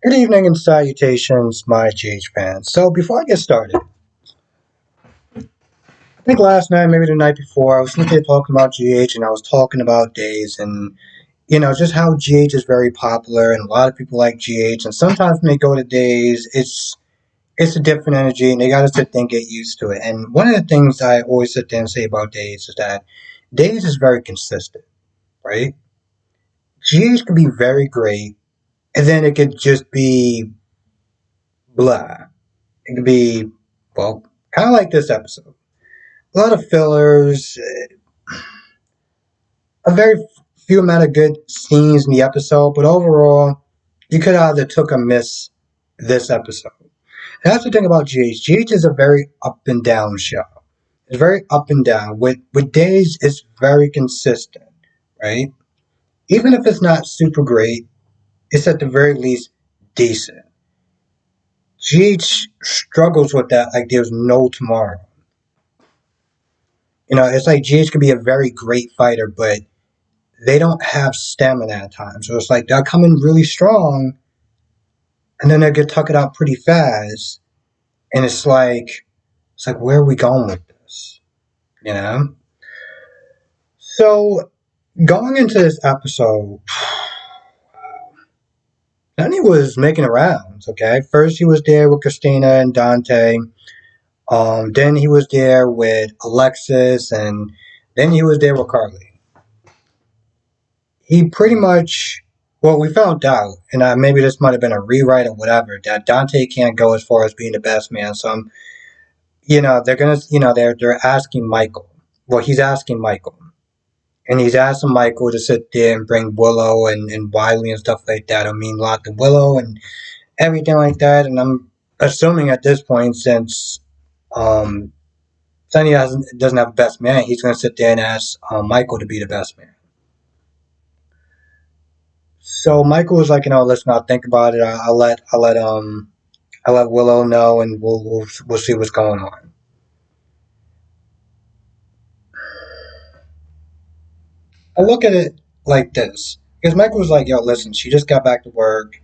Good evening and salutations, my GH fans. So before I get started, I think last night, maybe the night before, I was sitting here talking about GH and I was talking about days and just how GH is very popular and a lot of people like GH and sometimes when they go to days, it's a different energy and they gotta sit there and get used to it. And one of the things I always sit there and say about days is that days is very consistent, right? GH can be very great and then it could just be blah. It could be, well, kind of like this episode. A lot of fillers, a very few amount of good scenes in the episode, but overall, you could either took or miss this episode. And that's the thing about GH. GH is a very up and down show. It's very up and down. With days, it's very consistent, right? Even if it's not super great, it's at the very least decent. GH struggles with that like there's no tomorrow. It's like GH could be a very great fighter, but they don't have stamina at times. So it's like they'll come in really strong and then they'll get tucked out pretty fast. And it's like where are we going with this? You know? So going into this episode, Lenny was making the rounds, okay? First he was there with Christina and Dante. Then he was there with Alexis and then he was there with Carly. He pretty much, well, we found out, and maybe this might have been a rewrite or whatever, that Dante can't go as far as being the best man. So, they're gonna, they're asking Michael. Well, he's asking Michael, and he's asking Michael to sit there and bring Willow and Wiley and stuff like that. I mean, lock the Willow and everything like that. And I'm assuming at this point, since Sonny doesn't have a best man, he's gonna sit there and ask Michael to be the best man. So Michael was like, listen, I'll think about it. I'll let Willow know, and we'll see what's going on. I look at it like this because Michael was like, yo, listen, she just got back to work.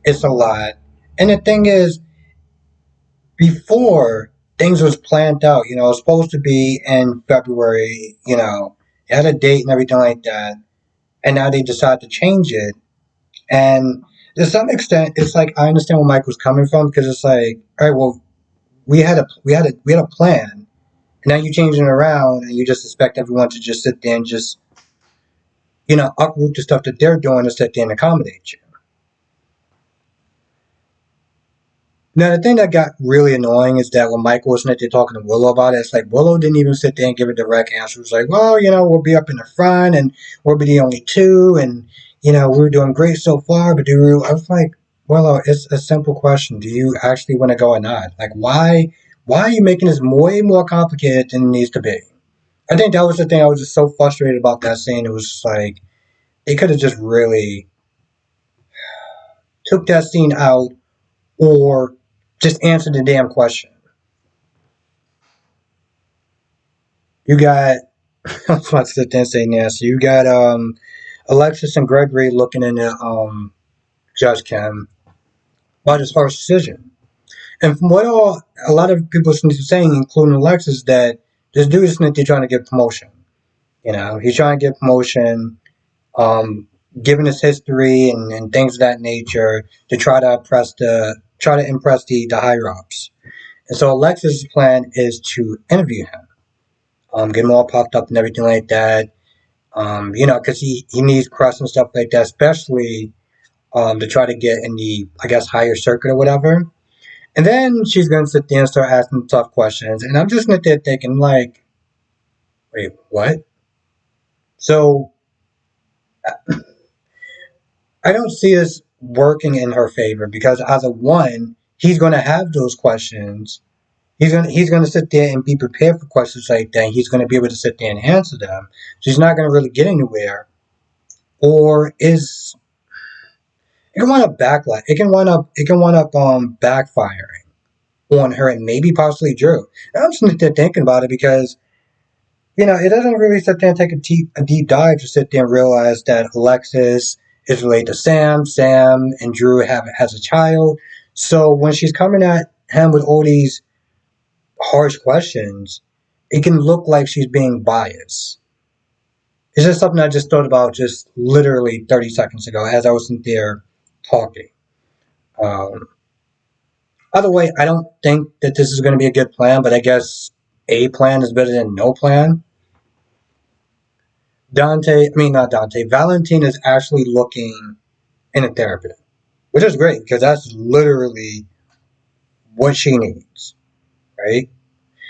It's a lot, and the thing is, before things was planned out, it was supposed to be in February. It had a date and everything like that, and now they decided to change it. And to some extent, it's like I understand where Mike was coming from because it's like, all right, well, we had a plan, and now you're changing it around, and you just expect everyone to just sit there and just uproot the stuff that they're doing to sit there and accommodate you. Now, the thing that got really annoying is that when Michael was sitting there talking to Willow about it, it's like Willow didn't even sit there and give a direct answer. It was like, well, we'll be up in the front and we'll be the only two, and we're doing great so far, but I was like, Willow, it's a simple question. Do you actually want to go or not? Like, why are you making this way more complicated than it needs to be? I think that was the thing. I was just so frustrated about that scene. It was just like, they could have just really took that scene out or just answered the damn question. You got, I was about to sit there and say nasty. You got Alexis and Gregory looking into Judge Kim about his harsh decision. And from what a lot of people seem to be saying, including Alexis, that this dude is trying to get promotion. He's trying to get promotion, given his history and things of that nature, to try to impress the higher ups. And so Alexis' plan is to interview him, get him all popped up and everything like that. Because he needs press and stuff like that, especially to try to get in the, I guess, higher circuit or whatever. And then she's going to sit there and start asking tough questions. And I'm just sitting there thinking, like, wait, what? So I don't see this working in her favor because, as a one, he's going to have those questions. He's going to sit there and be prepared for questions like that. He's going to be able to sit there and answer them. So he's not going to really get anywhere. Or it can wind up backlight. It can wind up backfiring on her and maybe possibly Drew. And I'm sitting there thinking about it because it doesn't really sit there and take a deep dive to sit there and realize that Alexis is related to Sam. Sam and Drew have has a child. So when she's coming at him with all these harsh questions, it can look like she's being biased. It's just something I just thought about just literally 30 seconds ago as I was in there talking. Um, Either way, I don't think that this is going to be a good plan, but I guess a plan is better than no plan. Not Dante, Valentine is actually looking in a therapist, which is great because that's literally what she needs, right?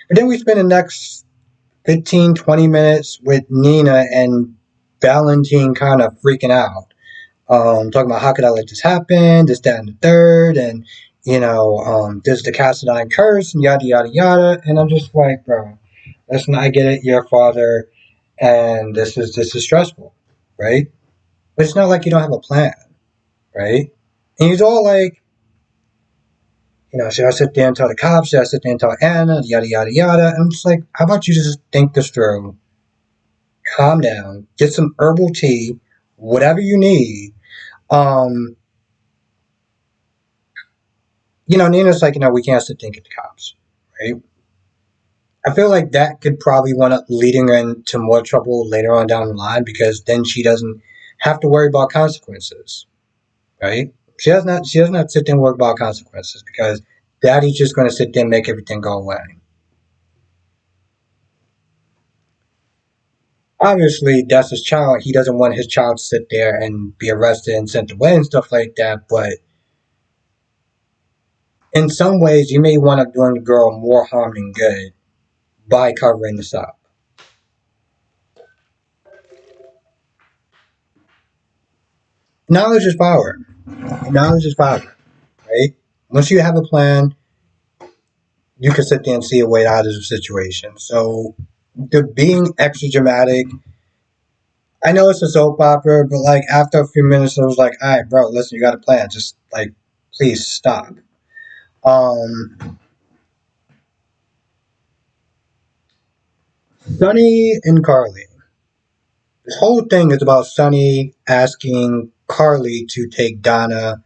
But then we spend the next 15, 20 minutes with Nina and Valentine kind of freaking out. Talking about how could I let this happen, this, that, and the third, and this is the Cassadine curse, and yada yada yada. And I'm just like, bro, listen, I get it, you're a father, and this is stressful, right? But it's not like you don't have a plan, right? And he's all like, should I sit there and tell the cops? Should I sit there and tell Anna? Yada yada yada. And I'm just like, how about you just think this through, calm down, get some herbal tea, whatever you need. Um, Nina's like, we can't sit there and get the cops, right? I feel like that could probably wind up leading her into more trouble later on down the line because then she doesn't have to worry about consequences, right? She does not sit there and worry about consequences because daddy's just going to sit there and make everything go away. Obviously, that's his child. He doesn't want his child to sit there and be arrested and sent away and stuff like that. But in some ways, you may wind up doing the girl more harm than good by covering this up. Knowledge is power. Knowledge is power, right? Once you have a plan, you can sit there and see a way out of the situation. So, the being extra dramatic, I know it's a soap opera, but like after a few minutes, I was like, all right, bro, listen, you got a plan. Just like, please stop. Um, Sonny and Carly. This whole thing is about Sonny asking Carly to take Donna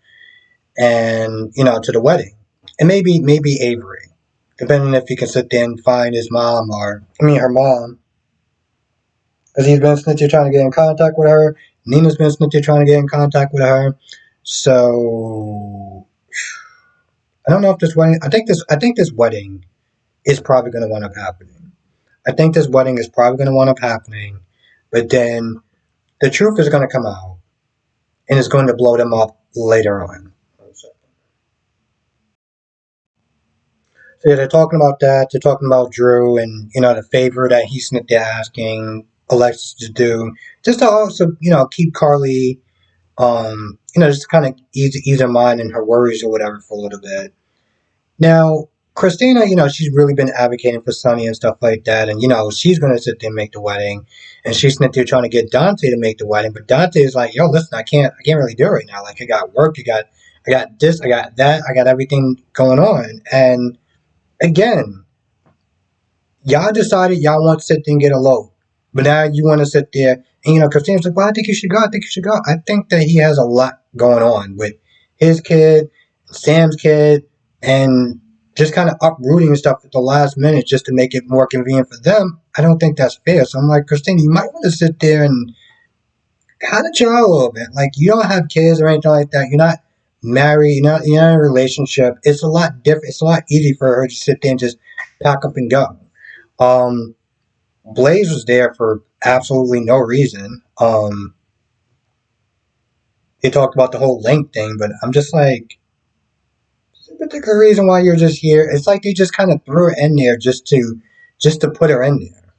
and to the wedding, and maybe Avery, depending if he can sit there and find his mom her mom, because he's been snitching trying to get in contact with her. Nina's been snitching trying to get in contact with her. So I don't know if this wedding. I think this wedding is probably going to wind up happening. I think this wedding is probably going to wind up happening, but then the truth is going to come out and it's going to blow them up later on. So yeah, they're talking about that. They're talking about Drew and the favor that he's asking Alexis to do, just to also keep Carly, just kind of ease her mind and her worries or whatever for a little bit. Now, Christina, she's really been advocating for Sonny and stuff like that, and she's going to sit there and make the wedding, and she's sitting there trying to get Dante to make the wedding, but Dante is like, yo, listen, I can't really do it right now. Like, I got work, I got this, I got that, I got everything going on, and again, y'all decided y'all want to sit there and get a load. But now you want to sit there and Christina's like, well, I think you should go. I think you should go. I think that he has a lot going on with his kid, Sam's kid, and just kind of uprooting and stuff at the last minute just to make it more convenient for them. I don't think that's fair. So I'm like, Christina, you might want to sit there and kind of chill a little bit. Like, you don't have kids or anything like that. You're not married. You're not in a relationship. It's a lot different. It's a lot easier for her to sit there and just pack up and go. Um, Blaze was there for absolutely no reason. He talked about the whole link thing, but I'm just like, there's a particular reason why you're just here. It's like they just kind of threw her in there just to put her in there.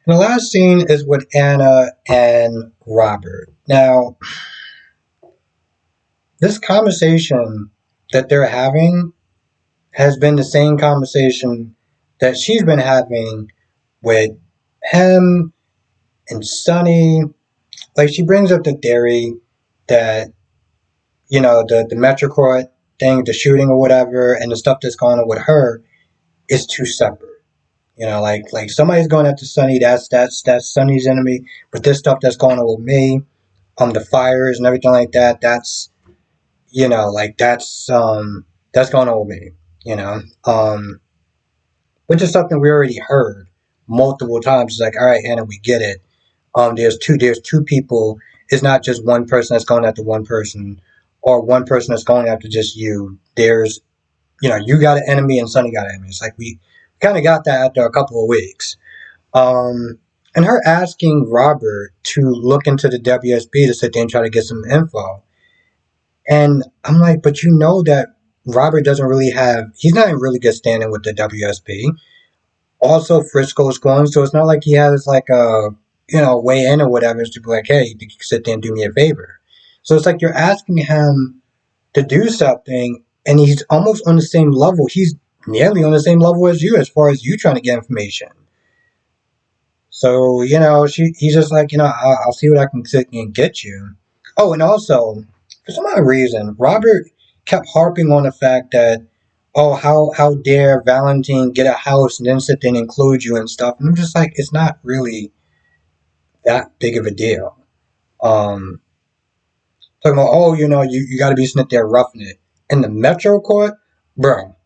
And the last scene is with Anna and Robert. Now, this conversation that they're having has been the same conversation that she's been having with him and Sonny. Like, she brings up the theory that the Metro Court thing, the shooting or whatever, and the stuff that's going on with her is two separate. Like somebody's going after Sunny. That's Sunny's enemy. But this stuff that's going on with me, the fires and everything like that. Like that's going on with me. You know, which is something we already heard multiple times. It's like, all right, Hannah, we get it. There's two people. It's not just one person that's going after one person, or one person that's going after just you. You got an enemy and Sunny got an enemy. It's like we kind of got that after a couple of weeks. Um, and her asking Robert to look into the WSB to sit there and try to get some info. And I'm like, but you know that Robert doesn't really he's not in really good standing with the WSB. Also, Frisco's gone, so it's not like he has like a way in or whatever to be like, hey, you can sit there and do me a favor. So it's like you're asking him to do something, and he's almost on the same level. He's nearly on the same level as you as far as you trying to get information. So he's just like, I'll see what I can sit and get you. Oh, and also for some odd reason, Robert kept harping on the fact that, oh, how dare Valentine get a house and then sit there and include you and stuff. And I'm just like, it's not really that big of a deal. Um, Talking about, oh, you got to be sitting there roughing it in the Metro Court, bro.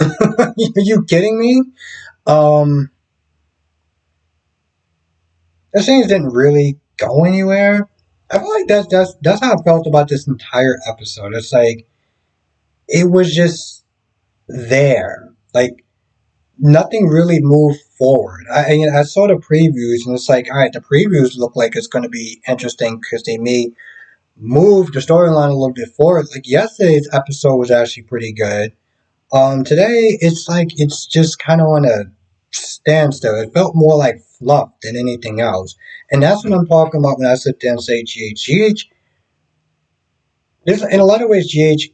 Are you kidding me? Um, the scenes didn't really go anywhere. I feel like that's how I felt about this entire episode. It's like it was just there. Like nothing really moved forward. I saw the previews and it's like, all right, the previews look like it's going to be interesting because they may move the storyline a little bit forward. Like yesterday's episode was actually pretty good. Today it's like it's just kind of on a standstill. It felt more like fluff than anything else, and that's what I'm talking about when I sit there and say GH. GH, there's in a lot of ways GH.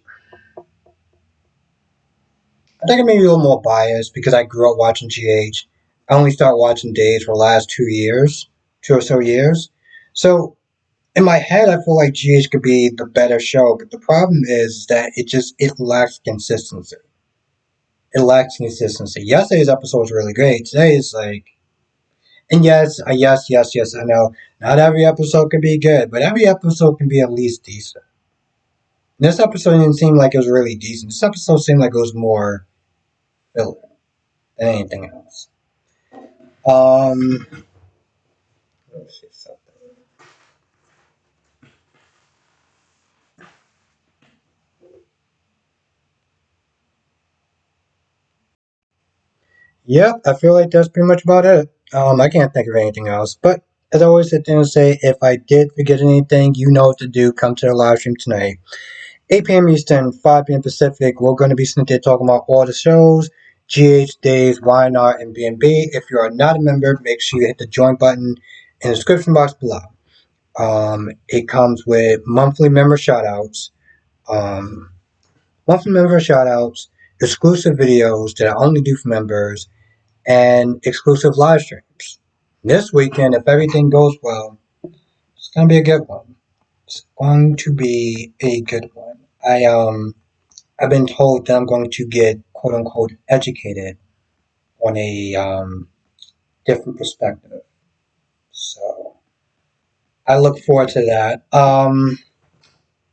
I think I'm maybe a little more biased because I grew up watching GH. I only started watching Days for the last 2 years, 2 or so years. So in my head, I feel like GH could be the better show, but the problem is that it lacks consistency. It lacks consistency. Yesterday's episode was really great. Today is like, and yes, I know not every episode can be good, but every episode can be at least decent. This episode didn't seem like it was really decent. This episode seemed like it was more filler than anything else. Um, let's see something. Yep, I feel like that's pretty much about it. I can't think of anything else. But as I always sit there and say, if I did forget anything, you know what to do. Come to the live stream tonight. 8 p.m. Eastern, 5 p.m. Pacific. We're going to be sitting there talking about all the shows, GH, Days, YNR, and B&B. If you are not a member, make sure you hit the join button in the description box below. It comes with um, monthly member shoutouts, exclusive videos that I only do for members, and exclusive live streams. This weekend, if everything goes well, it's going to be a good one. It's going to be a good one. I've been told that I'm going to get quote unquote educated on a different perspective. So I look forward to that.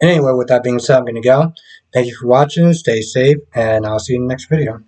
Anyway, with that being said, I'm going to go. Thank you for watching. Stay safe, and I'll see you in the next video.